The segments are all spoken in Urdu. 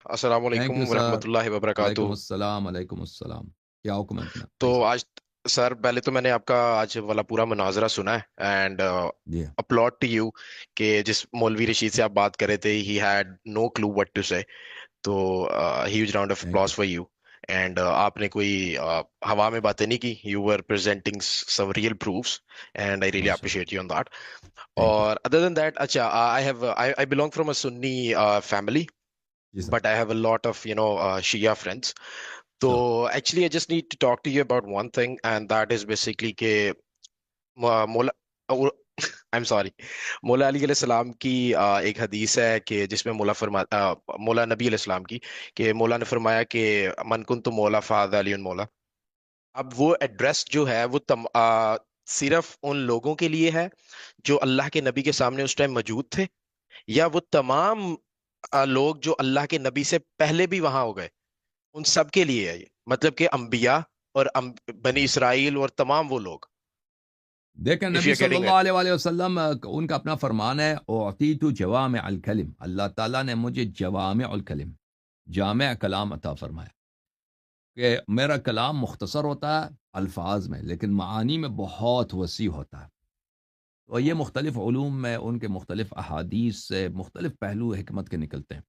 السلام تھینک یو علیکم سر. ورحمۃ اللہ وبرکاتہ. وعلیکم السلام، وعلیکم السلام. کیا حکم ہے اپنا تو بھائی؟ آج سر پہلے تو میں نے آپ کا آج والا پورا مناظرہ سنا ہے اینڈ جی. اپلوڈ ٹو یو کہ جس مولوی رشید سے آپ بات کر رہے تھے ہی had no clue what to say. تو huge round of thank you. Applause for you. And آپ نے کوئی ہوا میں باتیں نہیں کی. You were presenting some real proofs and I really ماشاء اللہ. Appreciate you on that. Thank you. اور ادر دین دیٹ اچھا I belong from a Sunni family جی sir. but I have a lot of Shia friends. So شور. actually, I just need to talk to you about one thing, and that is basically کہ مولا I'm sorry. مولا علی علیہ السلام کی ایک حدیث ہے کہ جس میں مولا نبی علیہ السلام کی کہ مولا نے فرمایا کہ من کن تو مولا فہذا علی مولا. اب وہ ایڈریس جو ہے وہ صرف ان لوگوں کے لیے ہے جو اللہ کے نبی کے سامنے اس ٹائم موجود تھے، یا وہ تمام لوگ جو اللہ کے نبی سے پہلے بھی وہاں ہو گئے ان سب کے لیے ہے یہ؟ مطلب کہ انبیاء اور بنی اسرائیل اور تمام وہ لوگ. دیکھیں اف نبی یو صلی گیٹنگ اللہ اٹ. علیہ وآلہ وسلم ان کا اپنا فرمان ہے، اعطیت جوامع الکلم، اللہ تعالیٰ نے مجھے جوامع الکلم، جامع کلام عطا فرمایا کہ میرا کلام مختصر ہوتا ہے الفاظ میں، لیکن معانی میں بہت وسیع ہوتا ہے. اور یہ مختلف علوم میں ان کے مختلف احادیث سے مختلف پہلو حکمت کے نکلتے ہیں.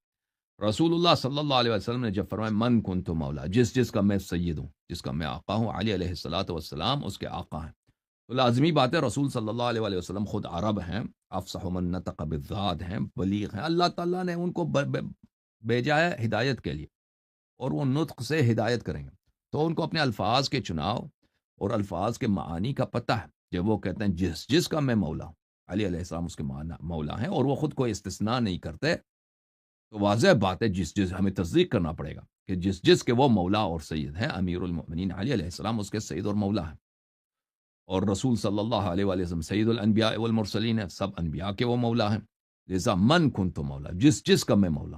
رسول اللہ صلی اللہ علیہ وسلم نے جب فرمایا من کنت مولا، جس کا میں سید ہوں، جس کا میں آقا ہوں، علی علیہ الصلوۃ والسلام اس کے آقا ہیں. تو لازمی بات ہے رسول صلی اللہ علیہ وآلہ وسلم خود عرب ہیں، افصح من نطق بالذات ہیں، بلیغ ہیں. اللہ تعالیٰ نے ان کو بھیجا ہے ہدایت کے لیے، اور وہ نطق سے ہدایت کریں گے. تو ان کو اپنے الفاظ کے چناؤ اور الفاظ کے معانی کا پتہ ہے. جب وہ کہتے ہیں جس کا میں مولا ہوں، علی علیہ السلام اس کے مولا ہیں، اور وہ خود کو استثناء نہیں کرتے، تو واضح بات ہے جس ہمیں تصدیق کرنا پڑے گا کہ جس کے وہ مولا اور سید ہیں. امیر المؤمنین علی علیہ السلام اس کے سید اور مولا ہیں، اور رسول صلی اللہ علیہ وآلہ وسلم سید الانبیاء والمرسلین ہیں، سب انبیاء کے وہ مولا ہیں. لذا من کنت مولا، جس کا میں مولا.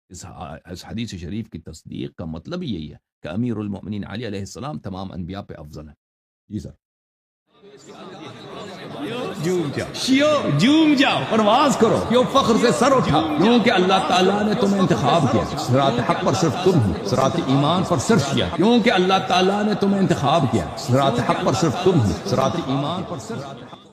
اس حدیث شریف کی تصدیق کا مطلب یہی ہے کہ امیر المؤمنین علی علیہ السلام تمام انبیاء پہ افضل ہیں. جی سر. جھوم جاؤ، پرواز کرو، کیوں فخر سے سر اٹھا، کیونکہ اللہ تعالیٰ نے تمہیں انتخاب کیا. صراط حق پر صرف تم ہو، صراط ایمان پر صرف کیا، کیونکہ اللہ تعالیٰ نے تمہیں انتخاب کیا. صراط حق پر صرف تم ہو، صراط ایمان پر صرف